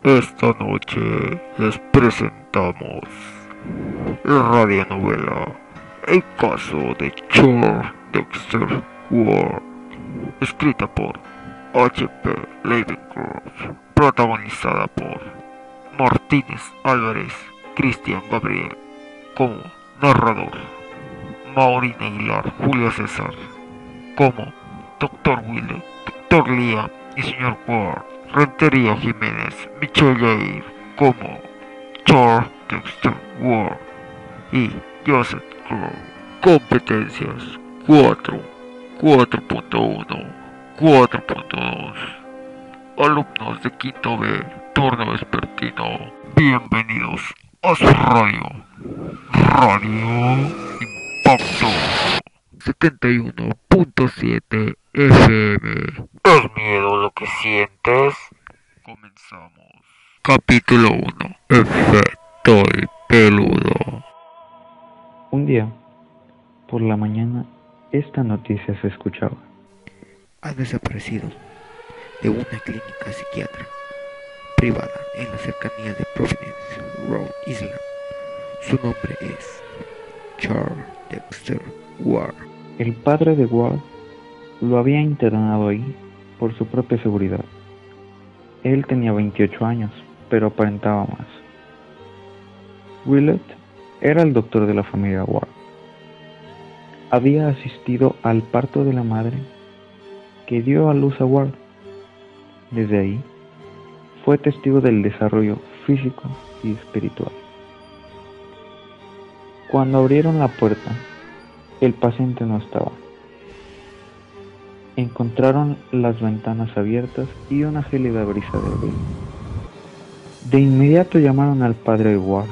Esta noche les presentamos la radionovela El caso de Charles Dexter Ward, escrita por H.P. Leavencroft, protagonizada por Martínez Álvarez, Cristian Gabriel como narrador, Maureen Aguilar, Julio César como Dr. Willett, Dr. Liam y Sr. Ward, Rentería Jiménez, Michelle Jair como Charles Dexter Ward y Joseph Crow. Competencias 4, 4.1, 4.2. Alumnos de quinto B, turno vespertino, bienvenidos a su Radio Impacto 71.7 FM. ¿Es miedo lo que sientes? Comenzamos. Capítulo 1. Efecto el peludo. Un día, por la mañana, esta noticia se escuchaba. Ha desaparecido de una clínica psiquiatra privada en la cercanía de Providence, Rhode Island. Su nombre es Charles Dexter Ward. El padre de Ward lo había internado ahí por su propia seguridad. Él tenía 28 años, pero aparentaba más. Willett era el doctor de la familia Ward. Había asistido al parto de la madre que dio a luz a Ward. Desde ahí, fue testigo del desarrollo físico y espiritual. Cuando abrieron la puerta, el paciente no estaba. Encontraron las ventanas abiertas y una gélida brisa de abril. De inmediato llamaron al padre de Ward.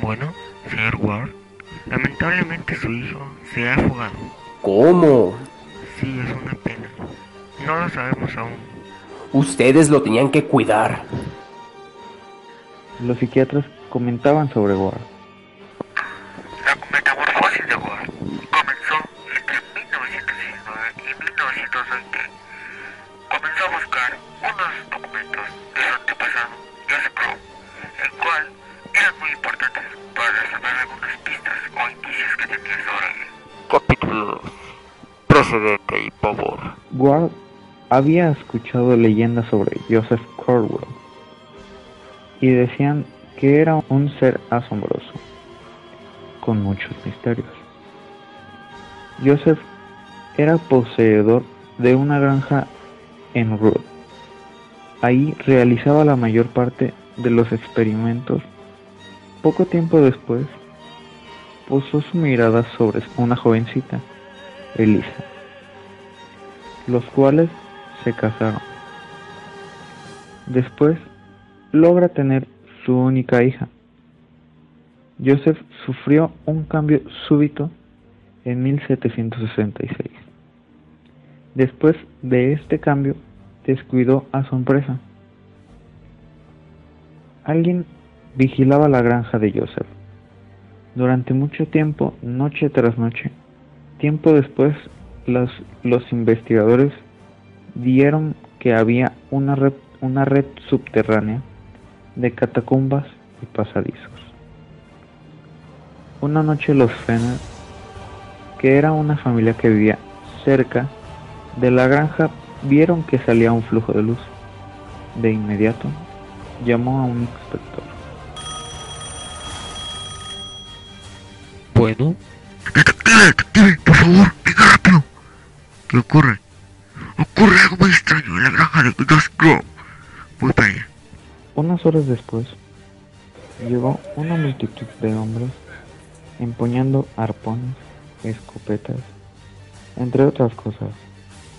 Bueno, señor Ward, lamentablemente su hijo se ha fugado. ¿Cómo? Sí, es una pena. No lo sabemos aún. Ustedes lo tenían que cuidar. Los psiquiatras comentaban sobre Ward. La metamorfosis de Ward comenzó entre 1919 y 1920. Comenzó a buscar unos documentos de su antepasado, Joseph Crow, el cual eran muy importantes para resolver algunas pistas o indicios que tenía sobre él. Capítulo 2. Precedente y pavor. Ward había escuchado leyendas sobre Joseph Corwell y decían que era un ser asombroso, con muchos misterios. Joseph era poseedor de una granja en Rhode. Ahí realizaba la mayor parte de los experimentos. Poco tiempo después, posó su mirada sobre una jovencita, Elisa, los cuales se casaron. Después, logra tener su única hija. Joseph sufrió un cambio súbito en 1766. Después de este cambio, descuidó a su empresa. Alguien vigilaba la granja de Joseph. Durante mucho tiempo, noche tras noche. Tiempo después, los investigadores vieron que había una red subterránea de catacumbas y pasadizos. Una noche los Fenner, que era una familia que vivía cerca de la granja, vieron que salía un flujo de luz. De inmediato, llamó a un inspector. Bueno, Detective, por favor, venga rápido. ¿Qué ocurre? Ocurre algo muy extraño en la granja de Joseph Crow. Voy para allá. Unas horas después, llegó una multitud de hombres empuñando arpones, escopetas, entre otras cosas.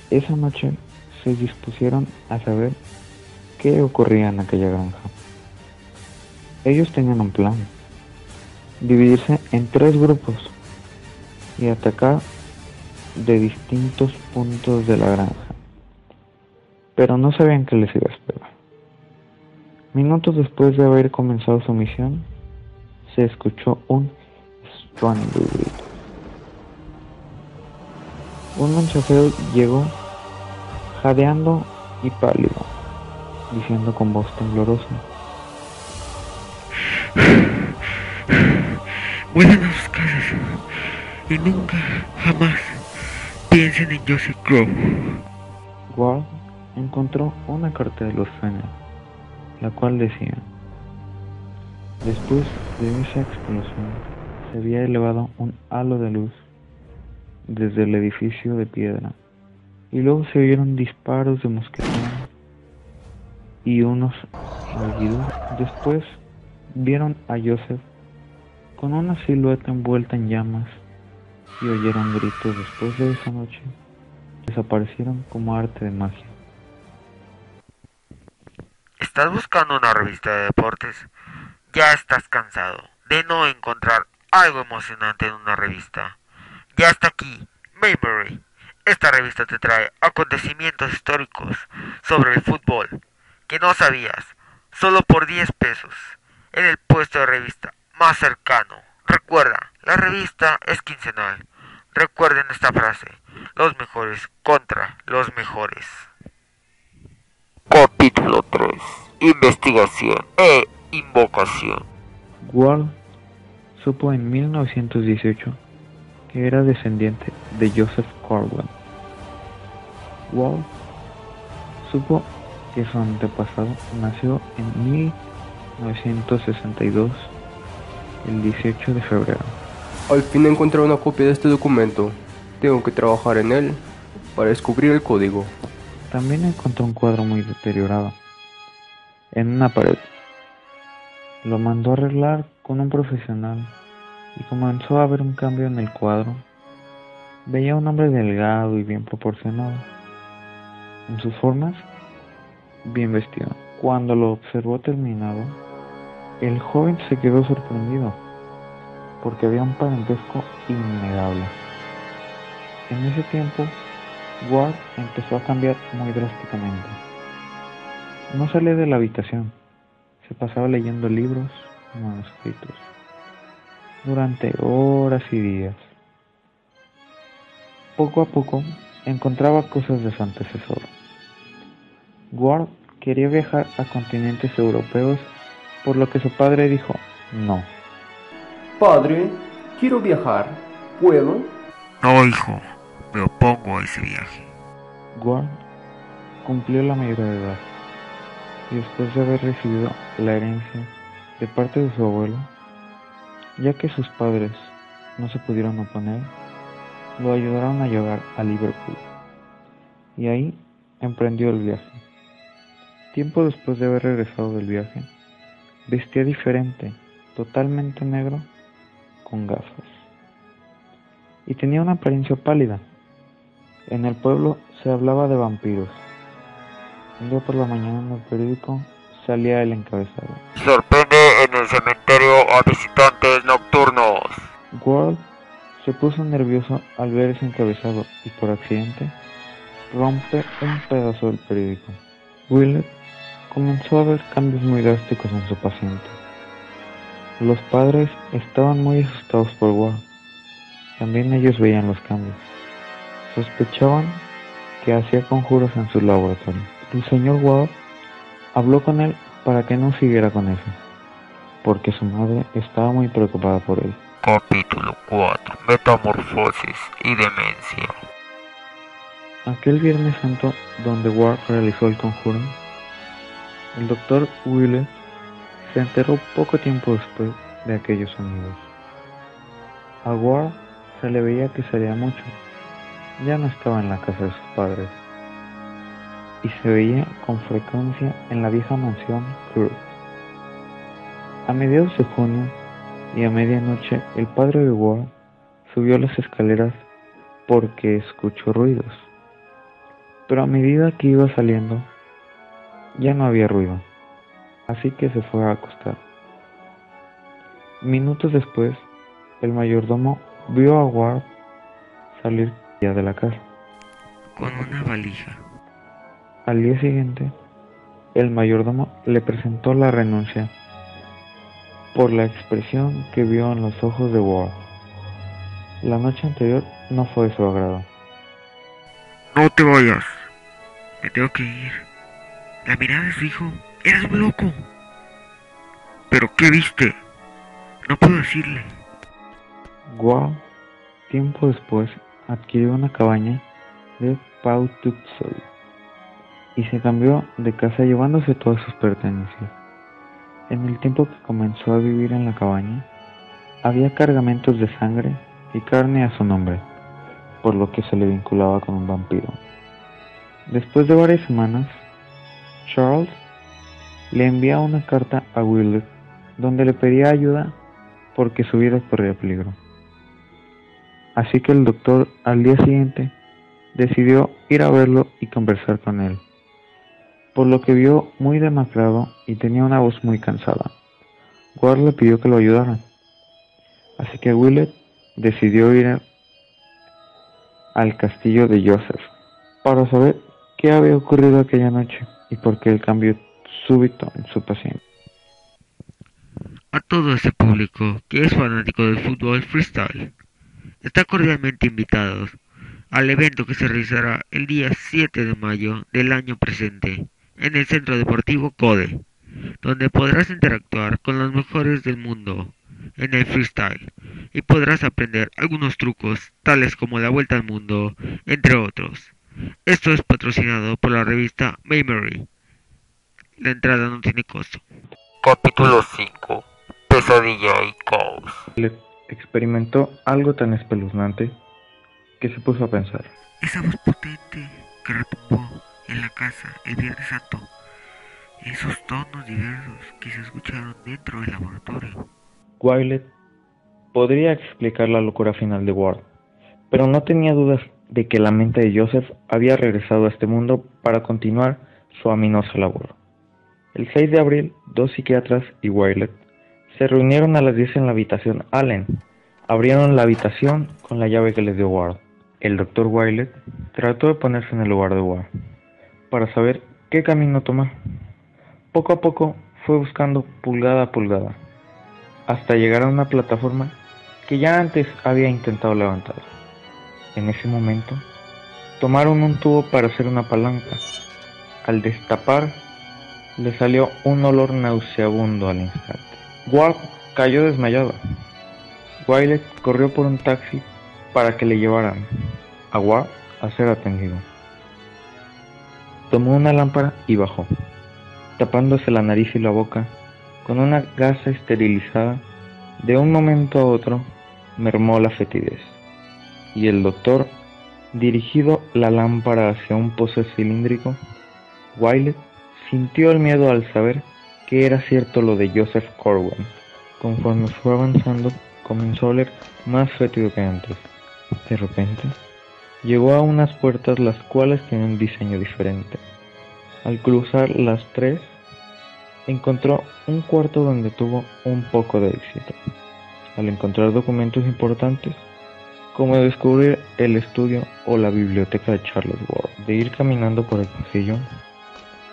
Esa noche se dispusieron a saber qué ocurría en aquella granja. Ellos tenían un plan: dividirse en 3 grupos y atacar de distintos puntos de la granja, pero no sabían qué les iba a esperar. Minutos después de haber comenzado su misión, se escuchó un estruendoso grito. Un mensajero llegó jadeando y pálido, diciendo con voz temblorosa: Vuelvan a sus casas y nunca, jamás piensen en Joseph Grove. Ward encontró una carta de los Fenner, la cual decía: después de esa explosión se había elevado un halo de luz desde el edificio de piedra, y luego se oyeron disparos de mosquetón y unos aullidos. Después vieron a Joseph con una silueta envuelta en llamas y oyeron gritos. Después de esa noche desaparecieron como arte de magia. ¿Estás buscando una revista de deportes? Ya estás cansado de no encontrar algo emocionante en una revista. Ya está aquí, Maybury. Esta revista te trae acontecimientos históricos sobre el fútbol que no sabías, solo por 10 pesos, en el puesto de revista más cercano. Recuerda, la revista es quincenal. Recuerden esta frase: los mejores contra los mejores. Capítulo 3. Investigación e invocación. Ward supo en 1918 que era descendiente de Joseph Corwin. Ward supo que su antepasado nació en 1962, el 18 de febrero. Al fin encontré una copia de este documento. Tengo que trabajar en él para descubrir el código. También encontró un cuadro muy deteriorado en una pared. Lo mandó a arreglar con un profesional y comenzó a ver un cambio en el cuadro. Veía a un hombre delgado y bien proporcionado. En sus formas, bien vestido. Cuando lo observó terminado, el joven se quedó sorprendido, porque había un parentesco innegable. En ese tiempo, Ward empezó a cambiar muy drásticamente. No salía de la habitación, se pasaba leyendo libros y manuscritos durante horas y días. Poco a poco encontraba cosas de su antecesor. Ward quería viajar a continentes europeos, por lo que su padre dijo no. Padre, quiero viajar. ¿Puedo? No, hijo, me opongo a ese viaje. Ward cumplió la mayoría de edad y después de haber recibido la herencia de parte de su abuelo, ya que sus padres no se pudieron oponer, lo ayudaron a llegar a Liverpool y ahí emprendió el viaje. Tiempo después de haber regresado del viaje, vestía diferente, totalmente negro, con gafas, y tenía una apariencia pálida. En el pueblo se hablaba de vampiros. Un día por la mañana en el periódico salía el encabezado: Sorprende en el cementerio a visitantes nocturnos. Ward se puso nervioso al ver ese encabezado y por accidente rompe un pedazo del periódico. Willett comenzó a ver cambios muy drásticos en su paciente. Los padres estaban muy asustados por Ward. También ellos veían los cambios. Sospechaban que hacía conjuros en su laboratorio. El señor Ward habló con él para que no siguiera con eso, porque su madre estaba muy preocupada por él. Capítulo 4. Metamorfosis y demencia. Aquel Viernes Santo, donde Ward realizó el conjuro, el doctor Willett se enteró poco tiempo después de aquellos sonidos. A Ward se le veía que salía mucho. Ya no estaba en la casa de sus padres y se veía con frecuencia en la vieja mansión Kirk. A mediados de junio y a medianoche el padre de Ward subió las escaleras porque escuchó ruidos, pero a medida que iba saliendo ya no había ruido, así que se fue a acostar. Minutos después, el mayordomo vio a Ward salir ya de la casa. Con una valija. Al día siguiente, el mayordomo le presentó la renuncia por la expresión que vio en los ojos de Ward. La noche anterior no fue de su agrado. No te vayas. Me tengo que ir. La mirada de su hijo. Eres un loco. ¿Pero qué viste? No puedo decirle. Guau, tiempo después, adquirió una cabaña de Pawtuxet y se cambió de casa llevándose todas sus pertenencias. En el tiempo que comenzó a vivir en la cabaña, había cargamentos de sangre y carne a su nombre, por lo que se le vinculaba con un vampiro. Después de varias semanas, Charles le envía una carta a Willett donde le pedía ayuda porque su vida corría peligro. Así que el doctor al día siguiente decidió ir a verlo y conversar con él, por lo que vio muy demacrado y tenía una voz muy cansada. Ward le pidió que lo ayudara, así que Willett decidió ir al castillo de Joseph para saber qué había ocurrido aquella noche y por qué el cambio súbito en su paciente. A todo ese público que es fanático del fútbol freestyle, está cordialmente invitados al evento que se realizará el día 7 de mayo del año presente en el Centro Deportivo Code, donde podrás interactuar con los mejores del mundo en el freestyle y podrás aprender algunos trucos tales como la vuelta al mundo, entre otros. Esto es patrocinado por la revista Memory. La entrada no tiene costo. Capítulo 5. Pesadilla y caos. Willett experimentó algo tan espeluznante que se puso a pensar. Esa voz potente que retumbó en la casa el Viernes Santo, esos tonos diversos que se escucharon dentro del laboratorio. Willett podría explicar la locura final de Ward, pero no tenía dudas de que la mente de Joseph había regresado a este mundo para continuar su ominosa labor. El 6 de abril, dos psiquiatras y Willett se reunieron a las 10 en la habitación Allen. Abrieron la habitación con la llave que les dio Ward. El doctor Willett trató de ponerse en el lugar de Ward para saber qué camino tomar. Poco a poco fue buscando pulgada a pulgada hasta llegar a una plataforma que ya antes había intentado levantar. En ese momento, tomaron un tubo para hacer una palanca. Al destapar, le salió un olor nauseabundo al instante. Ward cayó desmayado. Willett corrió por un taxi para que le llevaran a Ward a ser atendido. Tomó una lámpara y bajó, tapándose la nariz y la boca con una gasa esterilizada. De un momento a otro mermó la fetidez, y el doctor, dirigido la lámpara hacia un pozo cilíndrico, Willett sintió el miedo al saber que era cierto lo de Joseph Corwin. Conforme fue avanzando, comenzó a oler más fétido que antes. De repente, llegó a unas puertas las cuales tenían un diseño diferente. Al cruzar las tres, encontró un cuarto donde tuvo un poco de éxito. Al encontrar documentos importantes, como descubrir el estudio o la biblioteca de Charles Ward, de ir caminando por el pasillo,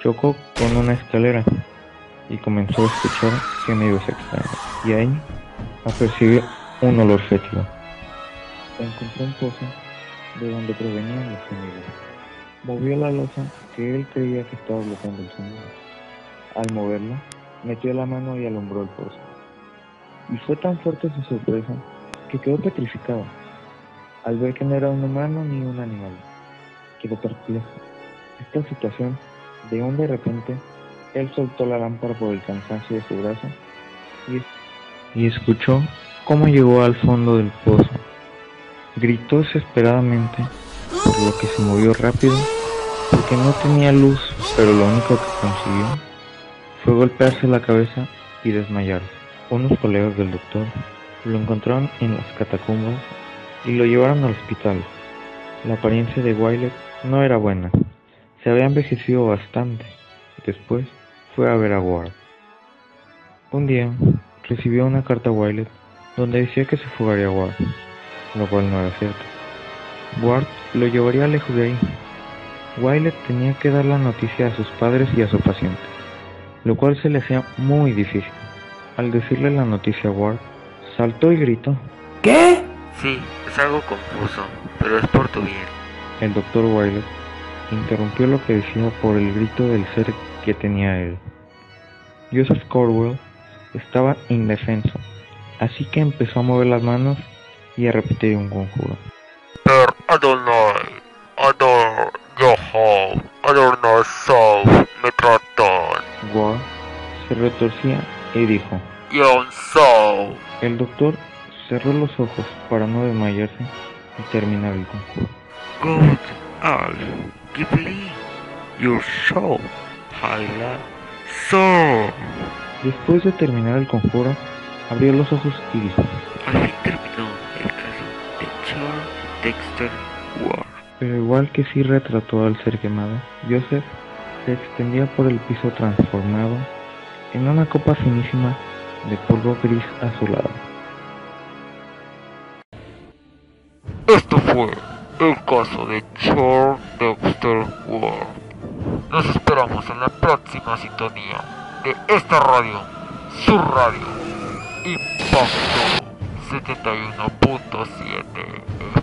chocó con una escalera y comenzó a escuchar sonidos extraños, y ahí apercibió un olor fétido. Encontró un pozo de donde provenían los sonidos. Movió la losa que él creía que estaba bloqueando el sonido. Al moverla, metió la mano y alumbró el pozo. Y fue tan fuerte su sorpresa que quedó petrificado al ver que no era un humano ni un animal. Quedó perplejo. Esta situación, de repente, él soltó la lámpara por el cansancio de su brazo y escuchó cómo llegó al fondo del pozo. Gritó desesperadamente, por lo que se movió rápido, porque no tenía luz, pero lo único que consiguió fue golpearse la cabeza y desmayarse. Unos colegas del doctor lo encontraron en las catacumbas y lo llevaron al hospital. La apariencia de Willett no era buena, se había envejecido bastante. Después fue a ver a Ward. Un día recibió una carta a Willett donde decía que se fugaría a Ward, lo cual no era cierto. Ward lo llevaría lejos de ahí. Willett tenía que dar la noticia a sus padres y a su paciente, lo cual se le hacía muy difícil. Al decirle la noticia a Ward, saltó y gritó: ¿Qué? Sí, es algo confuso, pero es por tu bien. El doctor Wiley interrumpió lo que decía por el grito del ser que tenía él. Joseph Cornwell estaba indefenso, así que empezó a mover las manos y a repetir un conjuro. Per Adonai, Ador Yahov, Adonai Sov, Metraton, Ward se retorcía y dijo. Yon Sov. El doctor cerró los ojos para no desmayarse y terminar el conjuro. God al Ghibli, your show, Haila, so. Después de terminar el conjuro, abrió los ojos y dijo. Al fin terminó el caso de Charles Dexter Ward. Pero igual que sí retrató al ser quemado, Joseph se extendía por el piso transformado en una copa finísima de polvo gris azulado. Esto fue el caso de Charles Dexter Ward. Nos esperamos en la próxima sintonía de esta radio, su radio, Impacto 71.7